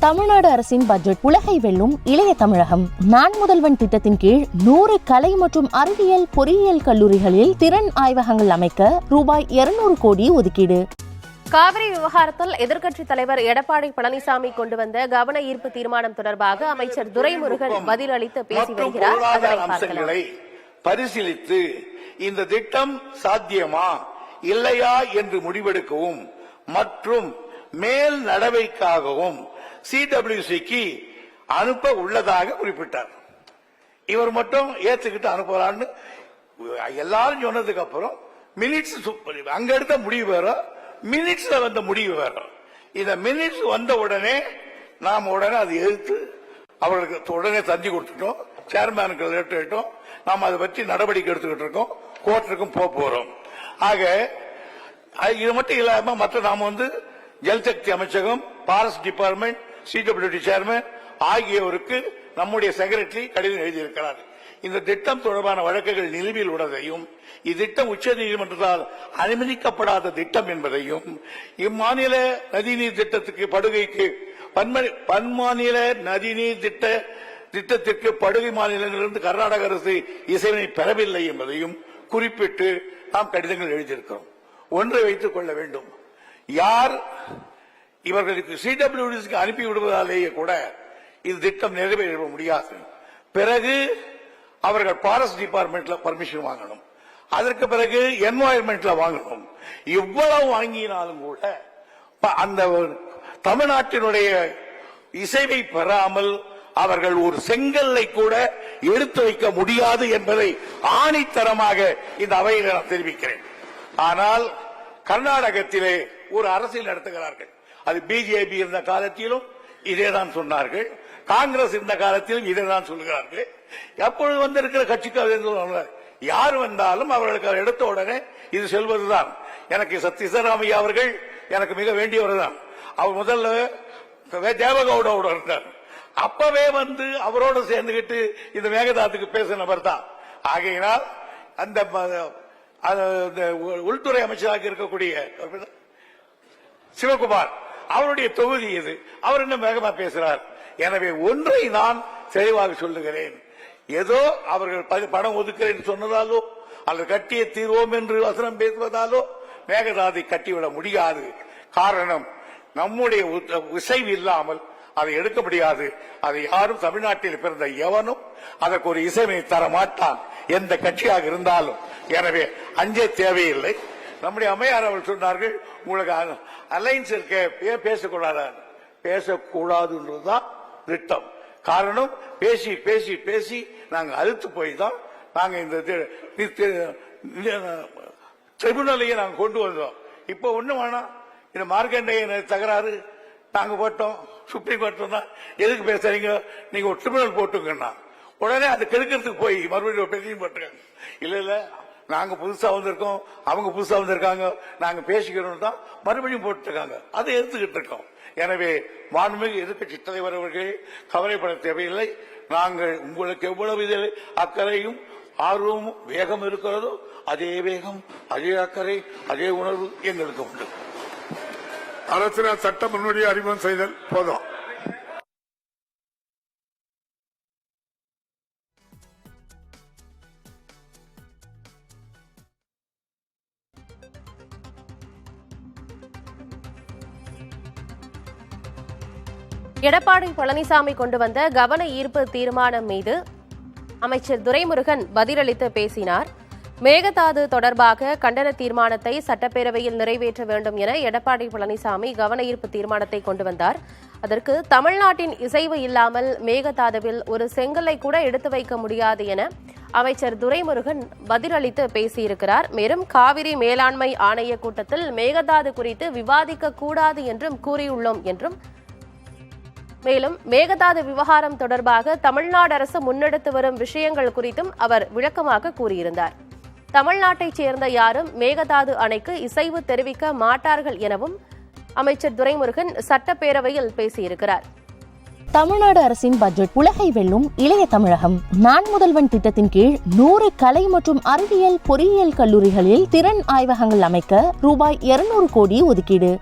தமிழ்நாடு அரசின் பட்ஜெட் உலகை வெல்லும் இளைய தமிழகம். நான் முதல்வன் திட்டத்தின் கீழ் 100 கலை மற்றும் அறிவியல் பொறியியல் கல்லூரிகளில் திறன் ஆய்வகங்கள் அமைக்க ரூபாய் 200 கோடி ஒதுக்கீடு. காவிரி விவகாரத்தில் எதிர்க்கட்சித் தலைவர் எடப்பாடி பழனிசாமி கொண்டு வந்த கவன ஈர்ப்பு தீர்மானம் தொடர்பாக அமைச்சர் துரைமுருகன் பதிலளித்து பேசி வருகிறார். பரிசீலித்து இந்த திட்டம் சாத்தியமா இல்லையா என்று முடிவெடுக்கவும் மற்றும் மேல் நடவடிக்கைக்காகவும் CWCக்கு அனுப்ப உள்ளதாக குறிப்பிட்டார். இவர் மட்டும் ஏத்துக்கிட்டு அனுப்பலான்னு எல்லாரும் சொன்னதுக்கு அப்புறம் மினிட்ஸ் அங்க எடுத்த முடிவு வேற, மினிட்ஸ்ல வந்த முடிவு வேற. இந்த மினிட்ஸ் வந்த உடனே நாம் உடனே அதை எதிர்த்து அவர்களுக்கு உடனே தந்தி கொடுத்துட்டோம், சேர்மேனுக்கு லெட்டர் இட்டோம். நாம் அதை பற்றி நடவடிக்கை எடுத்துக்கிட்டு இருக்கோம், கோர்ட்டுக்கும் போறோம். ஆக இது மட்டும் இல்லாம மற்ற நாம ஜல்சக்தி அமைச்சகம், பாரஸ்ட் டிபார்ட்மெண்ட், CWD சேர்மன் ஆகியோருக்கு நம்முடைய செக்ரட்டரி கடிதம் எழுதியிருக்கிறார். இந்த திட்டம் தொடர்பான வழக்குகள் நிலுவையில் உள்ளதையும், இத்திட்டம் உச்சநீதிமன்றத்தால் அனுமதிக்கப்படாத திட்டம் என்பதையும், இம்மாநில நதிநீர் திட்டத்துக்கு படுகைக்கு பன்மாநில நதிநீர் திட்டத்திற்கு படுகை மாநிலங்களிலிருந்து கர்நாடக அரசு இசைவினை பெறவில்லை என்பதையும் குறிப்பிட்டு நாம் கடிதங்கள் எழுதியிருக்கிறோம். ஒன்றை வைத்துக் கொள்ள வேண்டும், யார் இவர்களுக்கு CWDக்கு அனுப்பி விடுவதாலேயே கூட இது திட்டம் நிறைவேற முடியாது. பிறகு அவர்கள் பாரஸ்ட் டிபார்ட்மெண்ட்ல பர்மிஷன் வாங்கணும், அதற்கு பிறகு என்வாயர்மெண்ட்ல வாங்கணும். இவ்வளவு வாங்கினாலும் கூட அந்த தமிழ்நாட்டினுடைய இசைவை பெறாமல் அவர்கள் ஒரு செங்கல்லை கூட எடுத்து வைக்க முடியாது என்பதை ஆணித்தரமாக இந்த அவையில் நான் தெரிவிக்கிறேன். ஆனால் கர்நாடகத்திலே ஒரு அரசியல் நடத்துகிறார்கள். அது BJP இருந்த காலத்திலும் இதேதான் சொன்னார்கள், காங்கிரஸ் இருந்த காலத்திலும் இதேதான் சொல்கிறார்கள். எப்பொழுது வந்திருக்கிற கட்சிக்கு யார் வந்தாலும் அவர்களுக்கு எடுத்த உடனே இது செல்வதுதான். எனக்கு சத்யசிவராமையா அவர்கள் எனக்கு மிக வேண்டியவர் தான். அவர் முதல்ல தேவகவுடோட இருந்தார். அப்பவே அவரோடு சேர்ந்துகிட்டு இந்த மேகதாதுக்கு பேசின நபர் தான். ஆகையினால் அந்த உள்துறை அமைச்சராக இருக்கக்கூடிய சிவகுமார் அவருடைய தொகுதி இது. அவர் இன்னும் வேகமா பேசுறார். எனவே ஒன்றை நான் தெளிவாக சொல்லுகிறேன், ஏதோ அவர்கள் பணம் ஒதுக்கிறேன் சொன்னதாலோ அல்லது கட்டிய தீர்வோம் என்று வசனம் பேசுவதாலோ மேகதாதை கட்டிவிட முடியாது. காரணம், நம்முடைய இசைவு இல்லாமல் அதை எடுக்க முடியாது. அதை யாரும் தமிழ்நாட்டில் பிறந்த எவனும் அதற்கு ஒரு இசைவை தர மாட்டான், எந்த கட்சியாக இருந்தாலும். எனவே அஞ்சே தேவையில்லை. நம்முடைய அம்மையார் அவர்கள் சொன்னார்கள், உங்களுக்கு அலைன்ஸ் இருக்க ஏன் பேசக்கூடாது? பேசக்கூடாதுன்றதுதான் திட்டம். காரணம், பேசி பேசி பேசி நாங்க அழுத்து போய் தான் நாங்க இந்த ட்ரிபுனலையே நாங்க கொண்டு வந்தோம். இப்ப ஒண்ணு வேணாம், இந்த மார்க்கண்டேய தகராறு நாங்க போட்டோம், சுப்ரீம் கோர்ட் சொன்னா எதுக்கு பேசுறீங்க, நீங்க ஒரு ட்ரிபுனல் போட்டுங்கன்னா உடனே அது கெடுக்கிறதுக்கு போய் மறுபடியும் பெட்டிஷன் போட்டுருக்காங்க. இல்ல நாங்க புதுசா வந்திருக்கோம், அவங்க புதுசா வந்திருக்காங்க, நாங்க பேசிக்கிறோம் தான் மறுபடியும் போட்டுருக்காங்க. அதை எடுத்துக்கிட்டு இருக்கோம். எனவே மாண்புமிகு எதிர்க்கட்சி தலைவர் அவர்கள் கவலைப்பட தேவையில்லை. நாங்கள் உங்களுக்கு எவ்வளவு இதில் அக்கறையும் ஆர்வமும் வேகம் இருக்கிறதோ அதே வேகம், அதே அக்கறை, அதே உணர்வு எங்களுக்கு உண்டு. அரசினர் சட்ட முன்வடியை அறிமுகம் செய்தல் போதும். எடப்பாடி பழனிசாமி கொண்டு வந்த கவன ஈர்ப்பு தீர்மானம் மீது அமைச்சர் துரைமுருகன் பதிலளித்து பேசினார். மேகதாது தொடர்பாக கண்டன தீர்மானத்தை சட்டப்பேரவையில் நிறைவேற்ற வேண்டும் என எடப்பாடி பழனிசாமி கவன ஈர்ப்பு தீர்மானத்தை கொண்டு வந்தார். அதற்கு தமிழ்நாட்டின் இசைவு இல்லாமல் மேகதாதுவில் ஒரு செங்கலை கூட எடுத்து வைக்க முடியாது என அமைச்சர் துரைமுருகன் பதிலளித்து பேசியிருக்கிறார். மேலும் காவிரி மேலாண்மை ஆணைய கூட்டத்தில் மேகதாது குறித்து விவாதிக்க கூடாது என்றும் கூறியுள்ளோம் என்றும், மேலும் மேகதாது விவகாரம் தொடர்பாக தமிழ்நாடு அரசு முன்னெடுத்து வரும் விஷயங்கள் குறித்தும் அவர் விளக்கமாக கூறியிருந்தார். தமிழ்நாட்டைச் சேர்ந்த யாரும் மேகதாது அணைக்கு இசைவு தெரிவிக்க மாட்டார்கள் எனவும் அமைச்சர் துரைமுருகன் சட்டப்பேரவையில் பேசியிருக்கிறார். தமிழ்நாடு அரசின் பட்ஜெட் உலகை வெல்லும் இளைய தமிழகம். நான் முதல்வன் திட்டத்தின் கீழ் 100 கலை மற்றும் அறிவியல் பொறியியல் கல்லூரிகளில் திறன் ஆய்வகங்கள் அமைக்க ரூபாய் 200 கோடி ஒதுக்கீடு.